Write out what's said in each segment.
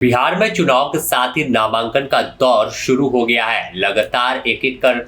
बिहार में चुनाव के साथ ही नामांकन का दौर शुरू हो गया है। लगातार एक एक कर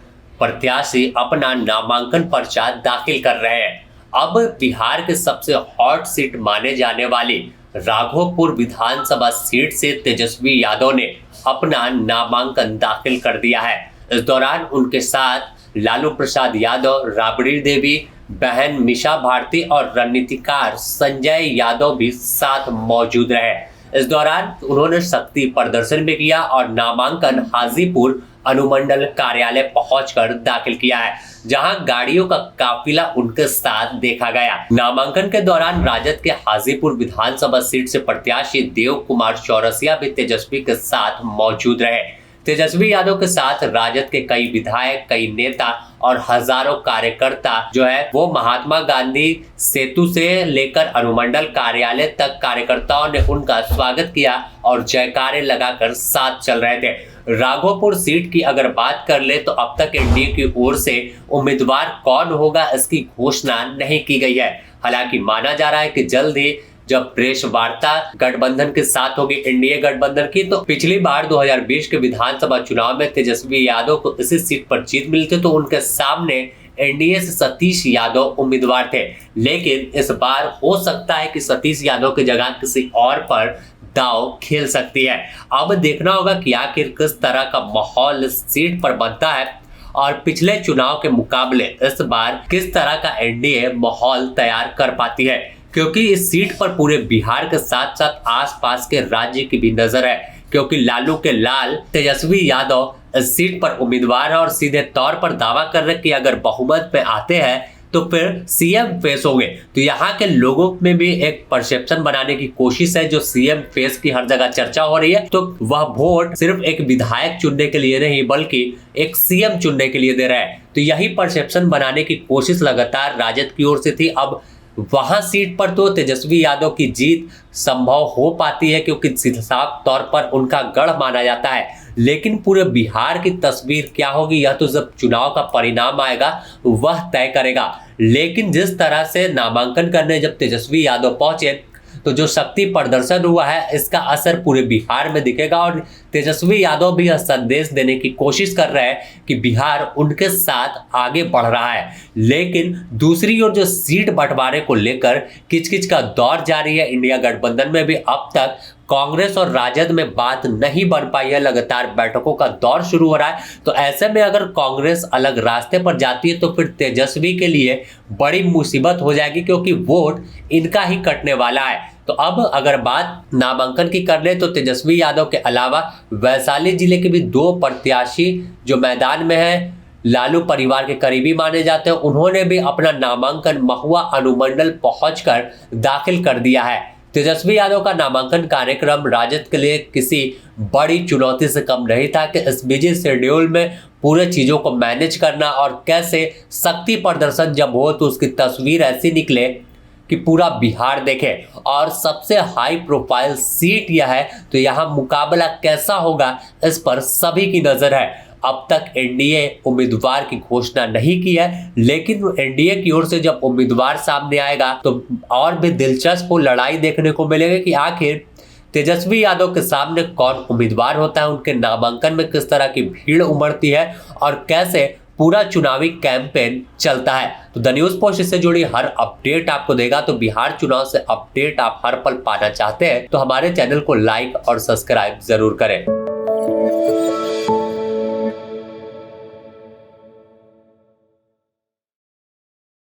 प्रत्याशी अपना नामांकन पर्चा दाखिल कर रहे हैं। अब बिहार के सबसे हॉट सीट माने जाने वाली राघोपुर विधानसभा सीट से तेजस्वी यादव ने अपना नामांकन दाखिल कर दिया है। इस दौरान उनके साथ लालू प्रसाद यादव, राबड़ी देवी, बहन मीसा भारती और रणनीतिकार संजय यादव भी साथ मौजूद रहे। इस दौरान उन्होंने शक्ति प्रदर्शन भी किया और नामांकन हाजीपुर अनुमंडल कार्यालय पहुंचकर दाखिल किया है, जहां गाड़ियों का काफिला उनके साथ देखा गया। नामांकन के दौरान राजद के हाजीपुर विधानसभा सीट से प्रत्याशी देव कुमार चौरसिया भी तेजस्वी के साथ मौजूद रहे। तेजस्वी यादव के साथ राजद के कई विधायक, कई नेता और हजारों कार्यकर्ता जो है वो महात्मा गांधी सेतु से लेकर अनुमंडल कार्यालय तक कार्यकर्ताओं ने उनका स्वागत किया और जयकारे लगाकर साथ चल रहे थे। राघोपुर सीट की अगर बात कर ले तो अब तक एनडीए की ओर से उम्मीदवार कौन होगा इसकी घोषणा नहीं की गई है। हालांकि माना जा रहा है कि जल्द ही जब प्रेस वार्ता गठबंधन के साथ होगी एनडीए गठबंधन की, तो पिछली बार 2020 के विधानसभा चुनाव में तेजस्वी यादव को इसी सीट पर जीत मिली थी, तो उनके सामने एनडीए से सतीश यादव उम्मीदवार थे। लेकिन इस बार हो सकता है कि सतीश यादव की जगह किसी और पर दाव खेल सकती है। अब देखना होगा कि आखिर किस तरह का माहौल इस सीट पर बनता है और पिछले चुनाव के मुकाबले इस बार किस तरह का एनडीए माहौल तैयार कर पाती है, क्योंकि इस सीट पर पूरे बिहार के साथ साथ आसपास के राज्य की भी नजर है। क्योंकि लालू के लाल तेजस्वी यादव इस सीट पर उम्मीदवार है और सीधे तौर पर दावा कर रहे कि अगर बहुमत पे आते हैं तो फिर सीएम फेस होंगे। तो यहाँ के लोगों में भी एक परसेप्शन बनाने की कोशिश है, जो सीएम फेस की हर जगह चर्चा हो रही है, तो वह वोट सिर्फ एक विधायक चुनने के लिए नहीं बल्कि एक सीएम चुनने के लिए दे रहा है। तो यही परसेप्शन बनाने की कोशिश लगातार राजद की ओर से थी। अब वहां सीट पर तो तेजस्वी यादव की जीत संभव हो पाती है, क्योंकि साफ तौर पर उनका गढ़ माना जाता है। लेकिन पूरे बिहार की तस्वीर क्या होगी यह तो जब चुनाव का परिणाम आएगा वह तय करेगा। लेकिन जिस तरह से नामांकन करने जब तेजस्वी यादव पहुंचे तो जो शक्ति प्रदर्शन हुआ है इसका असर पूरे बिहार में दिखेगा और तेजस्वी यादव भी यह संदेश देने की कोशिश कर रहे हैं कि बिहार उनके साथ आगे बढ़ रहा है। लेकिन दूसरी ओर जो सीट बंटवारे को लेकर किचकिच का दौर जारी है। इंडिया गठबंधन में भी अब तक कांग्रेस और राजद में बात नहीं बन पाई है, लगातार बैठकों का दौर शुरू हो रहा है। तो ऐसे में अगर कांग्रेस अलग रास्ते पर जाती है तो फिर तेजस्वी के लिए बड़ी मुसीबत हो जाएगी, क्योंकि वोट इनका ही कटने वाला है। तो अब अगर बात नामांकन की कर ले तो तेजस्वी यादव के अलावा वैशाली जिले के भी दो प्रत्याशी जो मैदान में है, लालू परिवार के करीबी माने जाते हैं, उन्होंने भी अपना नामांकन महुआ अनुमंडल पहुंचकर दाखिल कर दिया है। तेजस्वी यादव का नामांकन कार्यक्रम राजद के लिए किसी बड़ी चुनौती से कम नहीं था कि इस बिजी शेड्यूल में पूरे चीजों को मैनेज करना और कैसे शक्ति प्रदर्शन जब हो तो उसकी तस्वीर ऐसी निकले कि पूरा बिहार देखे। और सबसे हाई प्रोफाइल सीट यह है, तो यहाँ मुकाबला कैसा होगा इस पर सभी की नजर है। अब तक एनडीए उम्मीदवार की घोषणा नहीं की है, लेकिन एनडीए की ओर से जब उम्मीदवार सामने आएगा तो और भी दिलचस्प लड़ाई देखने को मिलेगी कि आखिर तेजस्वी यादव के सामने कौन उम्मीदवार होता है, उनके नामांकन में किस तरह की भीड़ उमड़ती है और कैसे पूरा चुनावी कैंपेन चलता है। तो द न्यूज़ पोस्ट इससे जुड़ी हर अपडेट आपको देगा। तो बिहार चुनाव से अपडेट आप हर पल पाना चाहते हैं तो हमारे चैनल को लाइक और सब्सक्राइब जरूर करें।